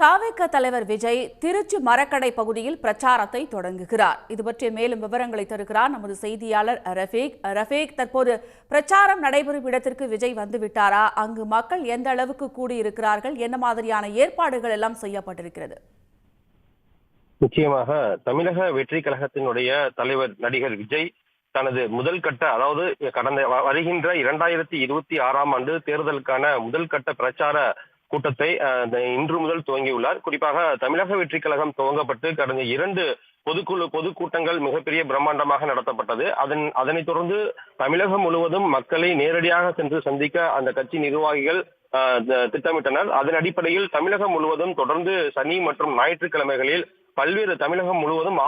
தாவேக தலைவர் விஜய் திருச்சி மரக்கடை பகுதியில் பிரச்சாரத்தை தொடங்குகிறார். இது பற்றிய மேலும் விவரங்களை தருகிறார் நமது செய்தியாளர் ரஃபீக். தற்போது பிரச்சாரம் நடைபெறும் இடத்திற்கு விஜய் வந்துவிட்டாரா? அங்கு மக்கள் எந்த அளவுக்கு கூடியிருக்கிறார்கள்? என்ன மாதிரியான ஏற்பாடுகள் எல்லாம் செய்யப்பட்டிருக்கிறது? நிச்சயமாக தமிழக வெற்றி கழகத்தினுடைய தலைவர் நடிகர் விஜய் தனது முதல் கட்ட, அதாவது கடந்த வருகின்ற 2026ஆம் ஆண்டு தேர்தலுக்கான முதல் கட்ட பிரச்சார கூட்டத்தை இன்று முதல் துவங்கியுள்ளார். குறிப்பாக தமிழக வெற்றி கழகம் துவங்கப்பட்டு கடந்த 2 பொதுக்கூட்டங்கள் மிகப்பெரிய பிரம்மாண்டமாக நடத்தப்பட்டது. அதனைத் தொடர்ந்து தமிழகம் முழுவதும் மக்களை நேரடியாக சென்று சந்திக்க அந்த கட்சி நிர்வாகிகள் திட்டமிட்டனர். அதன் அடிப்படையில் தமிழகம் முழுவதும் தொடர்ந்து சனி மற்றும் ஞாயிற்றுக்கிழமைகளில் பல்வேறு தமிழகம் முழுவதும்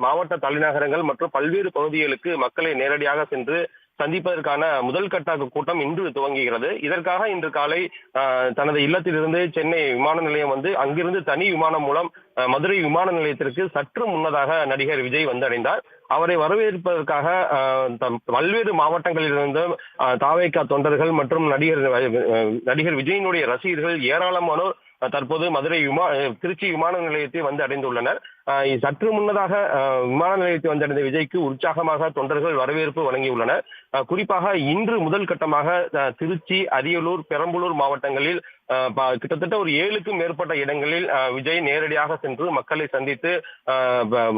மாவட்ட தலைநகரங்கள் மற்றும் பல்வேறு பகுதிகளுக்கு மக்களை நேரடியாக சென்று சந்திப்பதற்கான முதல் கட்ட கூட்டம் இன்று துவங்குகிறது. இதற்காக இன்று காலை தனது இல்லத்திலிருந்து சென்னை விமான நிலையம் வந்து அங்கிருந்து தனி விமானம் மூலம் மதுரை விமான நிலையத்திற்கு சற்று முன்னதாக நடிகர் விஜய் வந்தடைந்தார். அவரை வரவேற்பதற்காக பல்வேறு மாவட்டங்களிலிருந்து தாவேகா தொண்டர்கள் மற்றும் நடிகர் விஜயினுடைய ரசிகர்கள் ஏராளமானோர் தற்போது திருச்சி விமான நிலையத்தை வந்து அடைந்துள்ளனர். சற்று முன்னதாக விமான நிலையத்தை வந்தடைந்த விஜய்க்கு உற்சாகமாக தொண்டர்கள் வரவேற்பு வழங்கியுள்ளனர். குறிப்பாக இன்று முதல் கட்டமாக திருச்சி, அரியலூர், பெரம்பலூர் மாவட்டங்களில் கிட்டத்தட்ட ஒரு 7க்கும் மேற்பட்ட இடங்களில் விஜய் நேரடியாக சென்று மக்களை சந்தித்து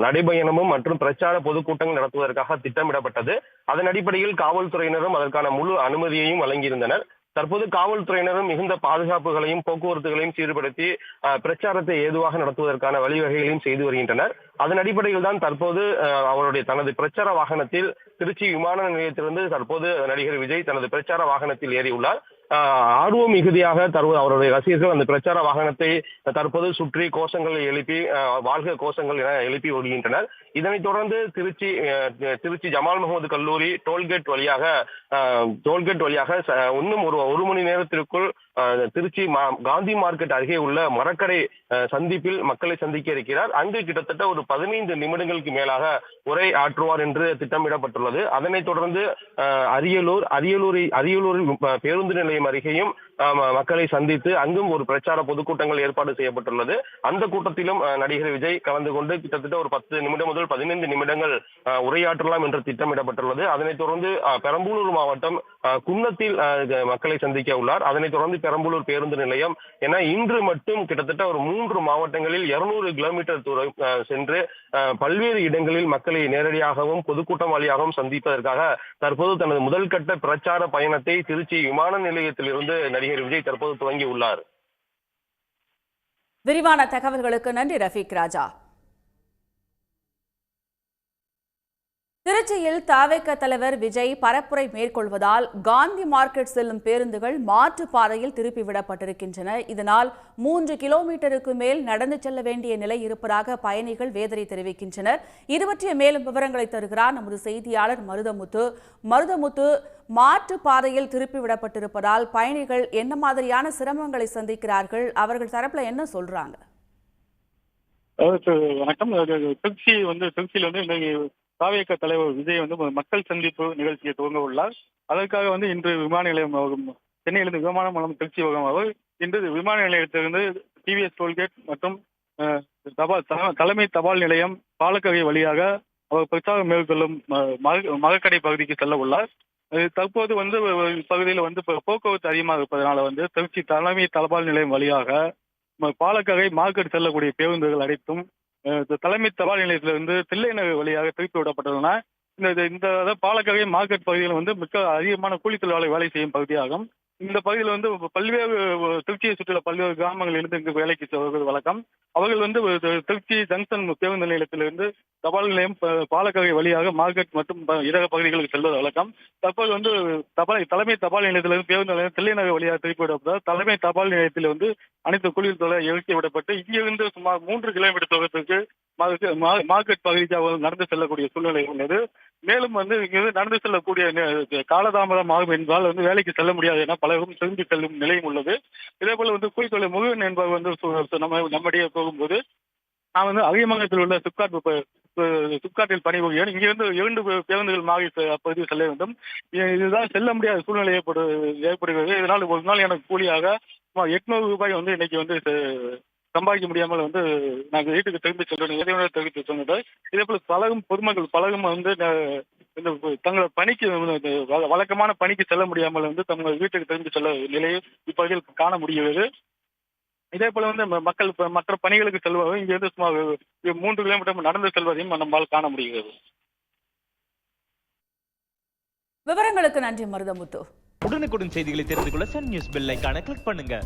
நடைபயணமும் மற்றும் பிரச்சார பொதுக்கூட்டங்கள் நடத்துவதற்காக திட்டமிடப்பட்டது. அதன் அடிப்படையில் காவல்துறையினரும் அதற்கான முழு அனுமதியையும் வழங்கியிருந்தனர். தற்போது காவல்துறையினரும் மிகுந்த பாதுகாப்புகளையும் போக்குவரத்துகளையும் சீர்படுத்தி பிரச்சாரத்தை ஏதுவாக நடத்துவதற்கான வழிவகைகளையும் செய்து வருகின்றனர். அதன் அடிப்படையில் தான் தற்போது தனது பிரச்சார வாகனத்தில் திருச்சி விமான நிலையத்திலிருந்து தற்போது நடிகர் விஜய் தனது பிரச்சார வாகனத்தில் ஏறியுள்ளார். ஆர்வம் மிகுதியாக அவருடைய ரசிகர்கள் அந்த பிரச்சார வாகனத்தை தற்போது சுற்றி கோஷங்களை எழுப்பி வாழ்க கோஷங்கள் என எழுப்பி வருகின்றனர். இதனைத் தொடர்ந்து திருச்சி ஜமால் முகமது கல்லூரி டோல்கேட் வழியாக இன்னும் ஒரு மணி நேரத்திற்குள் திருச்சி காந்தி மார்க்கெட் அருகே உள்ள மரக்கடை சந்திப்பில் மக்களை சந்திக்க இருக்கிறார். அங்கு கிட்டத்தட்ட ஒரு 15 நிமிடங்களுக்கு மேலாக உரை ஆற்றுவார் என்று திட்டமிடப்பட்டுள்ளது. அதனைத் தொடர்ந்து அரியலூரில் பேருந்து நிலையம் அருகேயும் மக்களை சந்தித்து அங்கும் ஒரு பிரச்சார பொதுக்கூட்டங்கள் ஏற்பாடு செய்யப்பட்டுள்ளது. அந்த கூட்டத்திலும் நடிகர் விஜய் கலந்து கொண்டு கிட்டத்தட்ட ஒரு 10 நிமிடம் முதல் 15 நிமிடங்கள் உரையாற்றலாம் என்று திட்டமிடப்பட்டுள்ளது. அதனைத் தொடர்ந்து பெரம்பலூர் மாவட்டம் குன்னத்தில் மக்களை சந்திக்க உள்ளார். அதனைத் தொடர்ந்து பெரம்பலூர் பேருந்து நிலையம் என இன்று மட்டும் கிட்டத்தட்ட ஒரு 3 மாவட்டங்களில் 200 கிலோமீட்டர் தூரம் சென்று பல்வேறு இடங்களில் மக்களை நேரடியாகவும் பொதுக்கூட்டம் வழியாகவும் சந்திப்பதற்காக தற்போது தனது முதல் கட்ட பிரச்சார பயணத்தை திருச்சி விமான நிலையத்திலிருந்து நடிகர் விஜய் தற்போது துவங்கியுள்ளார். விரிவான தகவல்களுக்கு நன்றி ரஃபீக் ராஜா. திருச்சியில் தாவேக தலைவர் விஜய் பரப்புரை மேற்கொள்வதால் காந்தி மார்க்கெட் செல்லும் பேருந்துகள் மாற்று பாதையில் திருப்பிவிடப்பட்டிருக்கின்றன. இதனால் 3 கிலோமீட்டருக்கு மேல் நடந்து செல்ல வேண்டிய நிலை இருப்பதாக பயணிகள் வேதனை தெரிவிக்கின்றனர். இது பற்றிய மேலும் விவரங்களை தருகிறார் நமது செய்தியாளர் மருதமுத்து. மாற்று பாதையில் திருப்பிவிடப்பட்டிருப்பதால் பயணிகள் என்ன மாதிரியான சிரமங்களை சந்திக்கிறார்கள்? அவர்கள் தரப்புல என்ன சொல்றாங்க? வணக்கம். திருச்சியில் தாவேக தலைவர் விஜய் மக்கள் சந்திப்பு நிகழ்ச்சியை துவங்க உள்ளார். அதற்காக இன்று விமான நிலையம் சென்னையிலிருந்து விமானம் மூலம் திருச்சி அவர் இன்று விமான நிலையத்திலிருந்து டிவிஎஸ் டோல்கேட் மற்றும் தலைமை தபால் நிலையம் பாலக்கரை வழியாக அவர் பிரச்சாரம் மேற்கொள்ளும் மரக்கடை பகுதிக்கு செல்ல உள்ளார். தற்போது இப்பகுதியில் போக்குவரத்து அதிகமாக இருப்பதனால திருச்சி தலைமை தபால் நிலையம் வழியாக பாலக்கரை மார்க்கெட் செல்லக்கூடிய பேருந்துகள் அனைத்தும் தலைமை தபால் நிலையத்திலிருந்து தில்லைநகர் வழியாக திருப்பி விடப்பட்டுள்ளன. இந்த பாலக்கரை மார்க்கெட் பகுதியில் மிக அதிகமான கூலி தொழிலாளர் வேலை செய்யும் பகுதியாகும். இந்த பகுதியில் பல்வேறு திருச்சியை சுற்றியுள்ள பல்வேறு கிராமங்களிலிருந்து இங்கு வேலைக்கு செல்வது வழக்கம். அவர்கள் திருச்சி ஜங்ஷன் பேருந்து நிலையத்திலிருந்து தபால் நிலையம் பாலக்கரை வழியாக மார்க்கெட் மற்றும் இதர பகுதிகளுக்கு செல்வது வழக்கம். தற்போது தலைமை தபால் நிலையத்திலிருந்து பேருந்து நிலையம் தில்லைநகர் வழியாக திருப்பி விடப்பட்டால் தலைமை தபால் நிலையத்தில் அனைத்து கூலி தொழிலாளர் இறக்கி விடப்பட்டு இங்கிருந்து சுமார் 3 கிலோமீட்டர் தூரத்திற்கு மார்க்கெட் பகுதிக்கு அவர்கள் நடந்து செல்லக்கூடிய சூழ்நிலை உள்ளது. மேலும் இங்கிருந்து நடந்து செல்லக்கூடிய காலதாமதம் ஆகும் என்பதால் வேலைக்கு செல்ல முடியாது என பலரும் திரும்பி செல்லும் நிலையும் உள்ளது. இதே போல கூலி தொழில் முருகன் என்பவர் நம்முடைய போகும்போது நான் அரியமங்கலத்தில் உள்ள சிப்காட்டில் பணிபுரிகிறேன். இங்கிருந்து 2 பேருந்துகள் மாறி அப்பகுதியில் செல்ல வேண்டும். இதுதான் செல்ல முடியாத சூழ்நிலை ஏற்படுகிறது. இதனால் ஒரு நாள் எனக்கு கூலியாக 800 ரூபாய் இன்னைக்கு சம்பாதிக்க முடியாமல் வந்து நாங்கள் வீட்டுக்கு திரும்பி செல்றோம் இறைவனை தெரிவித்து சொன்னது. இதே போல பலரும் பொதுமக்கள் பலரும் வந்து இந்த தங்களோட பணிக்கு வழக்கமான பணிக்கு செல்ல முடியாமல் வந்து தங்கள் வீட்டுக்கு திரும்பி செல்ல நிலையை இப்பகுதியில் காண முடிகிறது. இதே போல வந்து மக்கள் மற்ற பணிகளுக்கு செல்வதும் இங்கிருந்து சுமார் 3 கிலோமீட்டர் நடந்து செல்வதையும் நம்மால் காண முடிகிறது. விவரங்களுக்கு நன்றி மருதமுத்து. உடனுக்குடன் செய்திகளை தெரிந்து கொள்ள சன் நியூஸ் பெல் ஐகானை கிளிக் பண்ணுங்க.